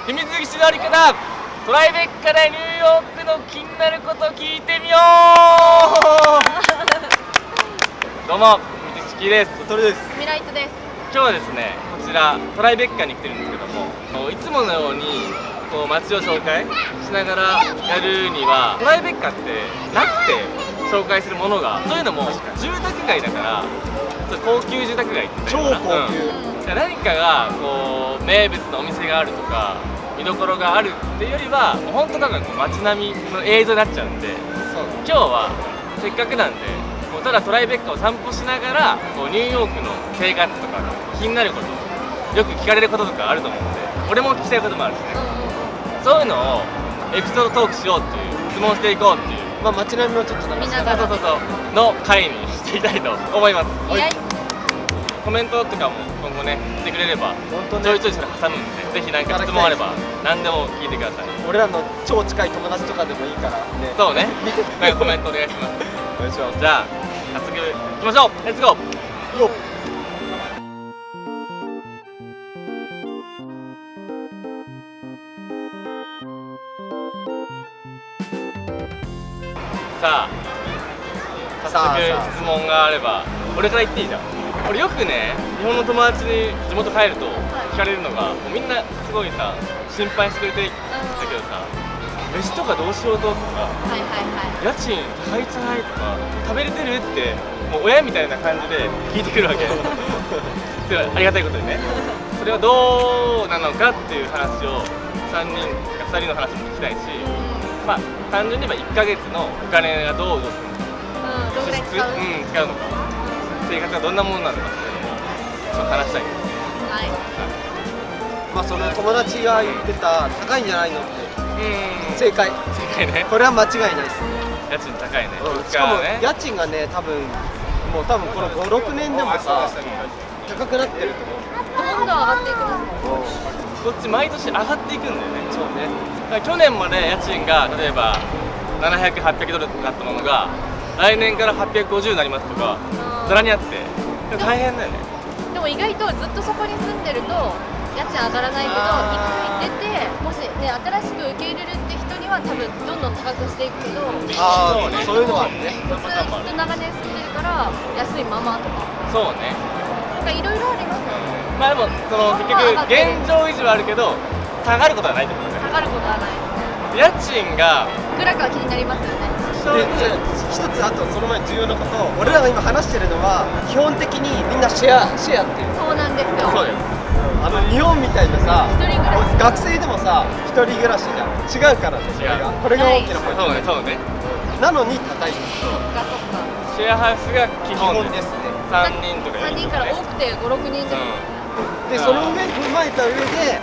秘密基地のあり方、トライベッカでニューヨークの気になること聞いてみよう。どうも、秘密基地です。鳥です。ミライトです。今日はですね、こちらトライベッカに来てるんですけども、いつものようにこう街を紹介しながらやるには、トライベッカってなくて紹介するものが、そういうのも住宅街だから、ちょっと高級住宅街って超言ったらいいのかな。高級。何かがこう名物のお店があるとか見どころがあるっていうよりは、もう本当多分こう街並みの映像になっちゃうんで、今日はせっかくなんでもうただトライベッカを散歩しながらこうニューヨークの生活とか気になること、よく聞かれることとかあると思うんで、俺も聞きたいこともあるしね、そういうのをエピソードトークしようっていう、質問していこうっていう、まあ街並みもちょっと流しながら。そうの回にしていきたいと思います。イエイ。コメントとかも今後ねしてくれれば、本当ね。ちょいちょいそれ挟むんで、ぜひ何か質問あれば何でも聞いてください。俺らの超近い友達とかでもいいからね。そうね、見てなんかコメントお願いします。お願いします。じゃあ早速行きましょう。レッツゴー。よっ。さあ早速質問があれば俺から言っていいじゃん。俺よくね、日本の友達に地元帰ると聞かれるのが、もうみんなすごいさ心配してくれてるんだけどさ、飯とかどうしようととか、はいはいはい。家賃高いじゃないとか、食べれてるってもう親みたいな感じで聞いてくるわけ。それはありがたいことにね。それはどうなのかっていう話を3人か2人の話も聞きたいし、まあ単純に言えば1ヶ月のお金がどう動くのか、どんぐらい使う？使うのか、生活がどんなものなのかっていうのもちょっと話したいです。はい。まあその友達が言ってた高いんじゃないのって正解。正解ね。これは間違いないですね。家賃高いね。しかもね、家賃がね多分この5、6年でもさ高くなってると思う。どんどん上がっていきますもん。こっち毎年上がっていくんだよね。そうね。だから去年まで家賃が例えば700、800ドルだったものが来年から850になりますとかざらにあって、大変だよね。でも意外とずっとそこに住んでると家賃上がらないけど、一回出てもしね新しく受け入れるって人には多分どんどん高くしていくけど、ああ、そういうのはあるね。ずっと長年住んでるから安いままとか、そうね。なんかいろいろありますよね。まあでもその結局現状維持はあるけど下がることはないってことね。下がることはない。家賃がいくらかは気になりますよね。で、一つあとその前に重要なこと、俺らが今話してるのは基本的にみんなシェアっていう。そうなんですよ。そうです。日本みたいなさ、一人暮らし学生でもさ一人暮らしじゃん。違うからね。これが大きなポイント。そうね。なのに高い。そっかそっか。シェアハウスが基本基本ですね。3人とか3人から多くて5、6人で。でその上踏まえた上で、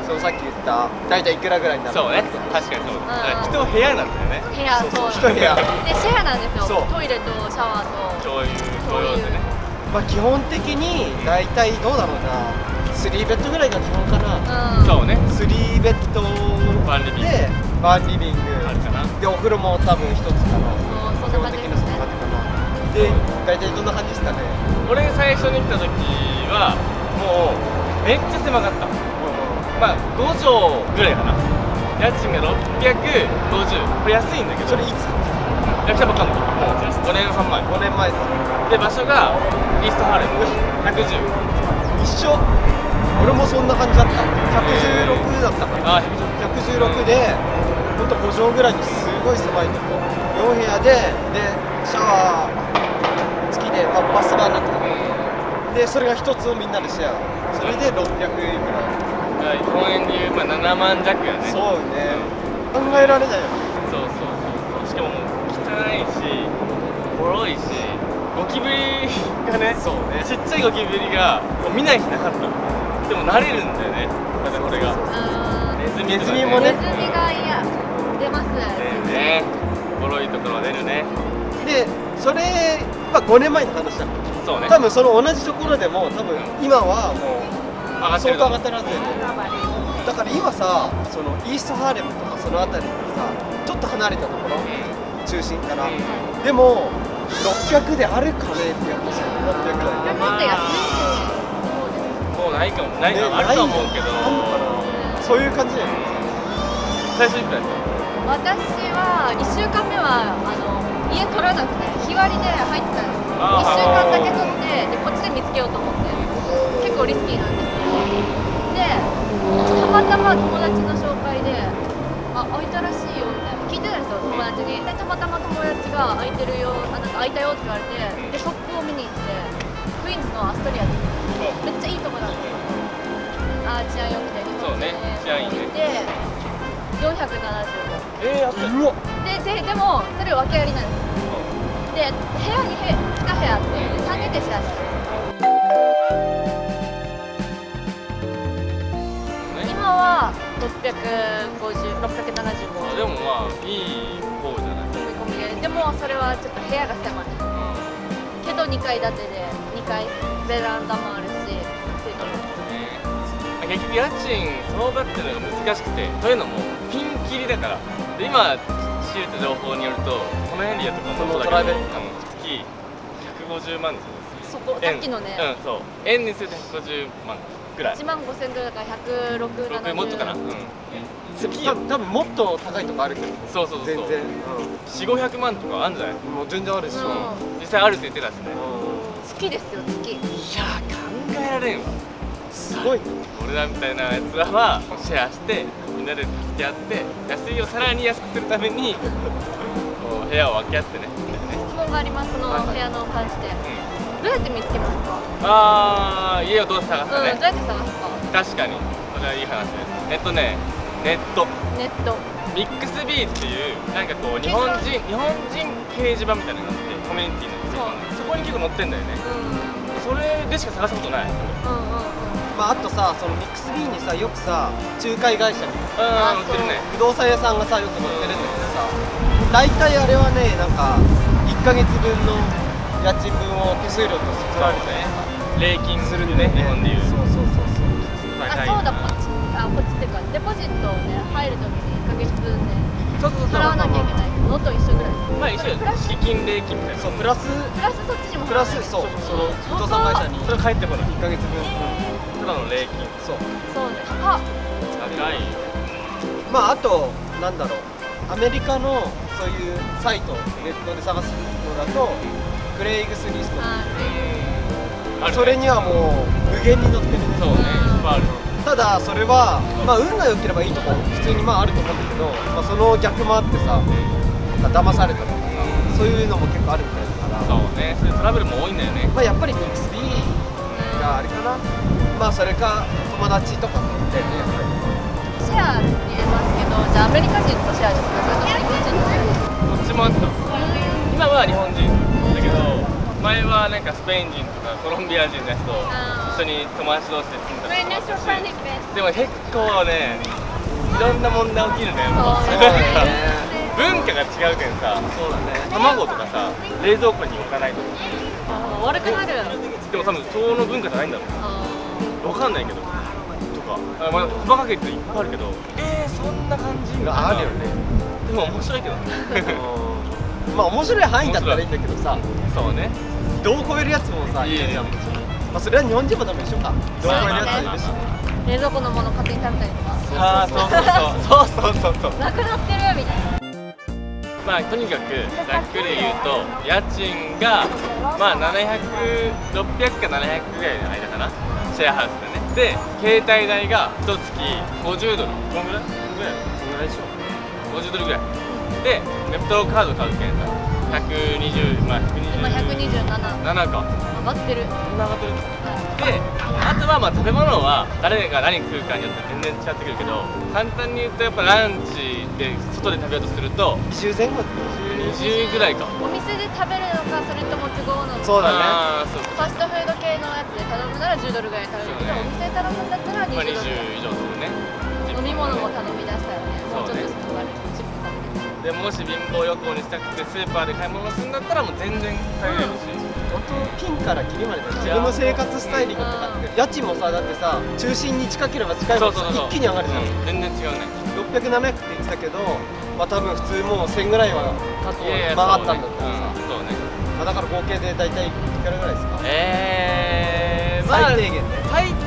そのさっき言った大体いくらぐらいになるのか。そうね。確かにそう。人部屋なんだよね。部屋、そう。一部屋。でシェアなんですよ。そうトイレとシャワーと。共用でね。まあ基本的に大体どうだろうな、3ベッドぐらいが基本かな。そうね。3ベッドワンリビングでワンリビングあるかな。でお風呂も多分一つかな。そん基本的なな感じですね。そんな感じかな。で大体どんな感じですかね。俺最初に来た時はもうめっちゃ狭かった。まあ5畳ぐらいかな。家賃が650。これ安いんだけど。それいつ？役者ばっかんの。もう5年半前。 5年前だ。で場所がイーストハーレム110。一緒。俺もそんな感じだった。116だったから。ああ116でほんと5畳ぐらいにすごい狭いとこ4部屋でシャワー付きで、バスがなくてでそれが一つをみんなでシェア。それで600いくら。日本円でいう、7万弱やね。そうね。考えられないよ。そう。しかももう汚いしボロいしゴキブリがね、そうね。ちっちゃいゴキブリがもう見ない日なかったの。でも慣れるんだよね。またこれがネズミとかネズミもねネズミが出ます。ね、ボロいところ出るね。でそれは5年前の話だ。そうね。多分その同じところでも多分今はもう上がってる相当上がってるはずだよね。だから今さ、そのイーストハーレムとかその辺りでさ、ちょっと離れたところ、中心から、でも600であるかねって話だよ。600台。もっと安い。もうないかも、あると思うけど、そういう感じで最初いくらやっ私は1週間目は家取らなくて日割りで入ってたんですよ。あー1週間だけ取ってでこっちで見つけようと思って結構リスキーなんですけど、でたまたま友達の紹介で開いたらしいよみたいな聞いてたんですよ友達に。でたまたま友達が開いてるよなんか開いたよって言われてで速攻見に行ってクイーンズのアストリアでめっちゃいいとこなんですよ。治安良くて日本そうね治安いいねで475安い。うわでもそれ訳ありなんですよ。で部屋に2部屋あって3人でシェアして今は675でもまあいい方じゃない。込み込みででもそれはちょっと部屋が狭いけど2階建てで2階ベランダもあるしっていう結局家賃相場っていうのが難しくて、というのもピンキリだから。で今仕入れた情報によるとこのエリアとかもそうだけどトラベル月150万ですそこさっきのねうんそう円にすると150万ぐらい1万5000ドルだから160もっとかな、月多分もっと高いとこあるけどそうそうそう全然、 400-500万とかあるんじゃない。もう全然あるし、実際あるって言ってたしね。月ですよ月いやー考えられんわ。すごいね。俺らみたいなやつらはシェアしてみんなで助け合って安いをさらに安くするためにこう部屋を分け合ってね。質問がありますその部屋の関してどうやって見つけますか？家をどう探すかね、どうやって探すか？確かにそれはいい話です。ネットネットミックスビーっていうなんかこう日本人掲示板みたいなのがあってコミュニティなんですよ。そこに結構載ってんだよね。それでしか探したことない。まああとさそのミックスビーにさよくさ仲介会社みたいな売ってるね。不動産屋さんがさよく載ってるんだけどさ大体あれはねなんか1ヶ月分の家賃分を手数料として取られて礼金するんでね、日本でいう。そうそうだこっちっていうかデポジットをね入るときに1ヶ月分ねそう払わなきゃいけないのと一緒ぐらい。まあ一緒よ。資金礼金みたいな。そうプラスそっちにもプラスそうその不動産会社にそれ返ってこない。1ヶ月分ただの礼金。そうそうね高っ。高い。まああとなんだろうアメリカのそういうサイトネットで探すのだとクレイグスリストああるねそれにはもう無限に載ってるそうね、いっぱいある。ただそれはまあ運が良ければいいとこ普通にまああると思うんだけど、まあ、その逆もあってさ騙されたとかそういうのも結構あるみたいだからそうね、そういうトラブルも多いんだよね。まあやっぱりミックス B があれかなまあそれか友達とかだよねやっぱりシェアって言えますけどじゃあアメリカ人とシェアですかそれとも日本人とシェアですか？どっちもあった。今は日本人だけど、前はなんかスペイン人とかコロンビア人のやつと一緒に友達同士で住んだりとかしたし、でも結構ね、いろんな問題起きるね。そう文化が違うけんさ、そうだね卵とかさ、冷蔵庫に置かないとか。悪くなる。でも多分その文化じゃないんだろう。わかんないけど。とか、まあ細かく言っていっぱいあるけど、そんな感じがあるよねでも面白いけどね。まあ面白い範囲だったらいいんだけどさそうね。度を超えるやつもさいるじゃん。まあそれは日本人も多分一緒か度を超えるやつはいるし冷蔵庫のもの勝手に食べたりとかああ、そう。なくなってるみたいな。まあとにかくざっくり言うと家賃がまあ600か700ぐらいの間かな、シェアハウスでね。で携帯代が1月50ドル、こんぐらいでしょ、50ドルぐらいでネットカード買うけんさ120、まあ今127 7か上がってる。そんな上がってる。で、あとはまあ食べ物は誰が何食うかによって全然違ってくるけど、簡単に言うとやっぱランチで外で食べようとすると20前後20ぐらいか。お店で食べるのかそれとも都合のそうだねああ、そうファストフード系のやつで頼むなら10ドルぐらい頼るけど、そうねお店で頼むんだったら20まあドルぐらい、 20以上するね。飲み物も頼み出したらねもうちょっとするからチップ買ってでもし貧乏旅行にしたくてスーパーで買い物するんだったらもう全然買えるし、本当ピンからキリまでだよ自分の生活スタイルがかかってる家賃もさだってさ中心に近ければ近いほどさ一気に上がるじゃん全然違うね。600、700って言ってたけどまあ多分普通もう1000ぐらいは過去曲がったんだったらさそうね。まあだから合計で大体いくらぐらいですかまあ最低限ね最低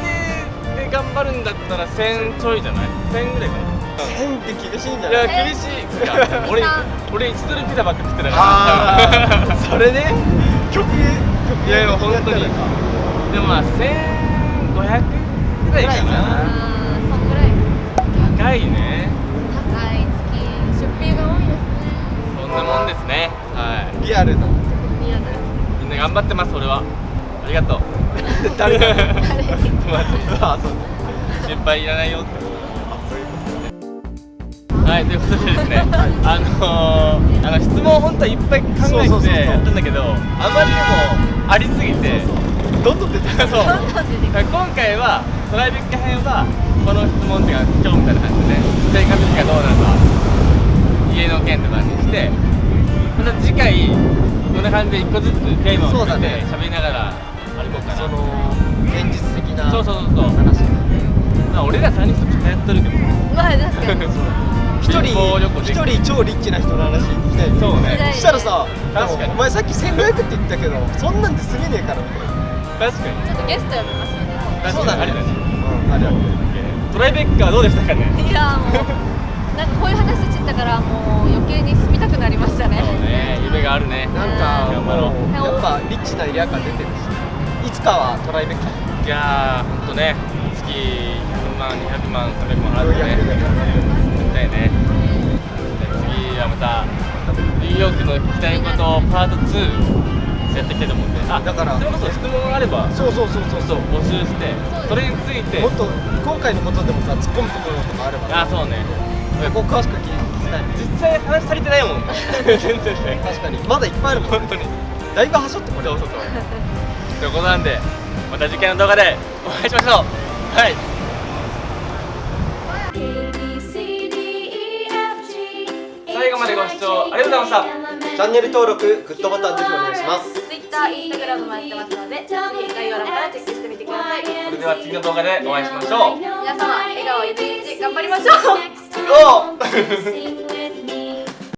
でで頑張るんだったら1000ちょいじゃない？ 1000ぐらいかな。1000って厳しいんじゃいない？や厳しい。いや俺1ドルピザばっか食ってたから。ああそれで曲いやいや本当に。でもまあ1500ぐらいかな。そんぐらい高いね。高い月出費が多いですね。そんなもんですね。はリアルなリアル。い。みんな頑張ってます俺は。ありがとう。誰が誰に？友達あそう心配いらないよって。あそういうことねはいということでですね。質問本当はいっぱい考えそうてやったんだけど、あまりにもありすぎて。どんどん出てくるそう。どんどん出てくる。今回はトライベッカ編はこの質問っていうか今日みたいな感じでね、生活費がどうなのか家の件とかにしてまた次回こんな感じで一個ずつテーマを決めて喋りながら歩こうかな。その現実的なそうそうそうそう。話まあ俺ら3人と流行ってるけどまあ確かに。一人旅行旅行できる一人超リッチな人の話聞きたいねそうね。そしたらさ確かにお前さっき1500って言ったけどそんなんで済めねえからみたいな確かにちょっとゲスト呼びますよね。そうだねありだね。うんあるあるトライベッカはどうでしたかね。いやもうなんかこういう話してたからもう余計に住みたくなりましたね。そうね、夢があるね。なんか頑張ろう。もうやっぱリッチなエリア感出てるしいつかはトライベッカいやー、ほんとね、月100万、200万、300万払ってね、400みたいね。で次はまた、ニューヨークの聞きたいことパート2やっていきたいと思うんで、あ、だからそれこそ質問あれば、そうそうそうそうそう募集して、それについて、もっと今回のことでもさ突っ込むところとかあればあ、そうね、そこ詳しく聞きたい実際話足りてないもん、全然ね。確かにまだいっぱいあるもん本当に。だいぶはしょってこれそうそうそう。ということなんで、また次回の動画でお会いしましょう。はい。最後までご視聴ありがとうございました。チャンネル登録グッドボタンぜひお願いします Twitter、Instagram もやってますので、ぜひ概要欄からチェックしてみてください。それでは次の動画でお会いしましょう。皆様、笑顔一日頑張りましょう。おー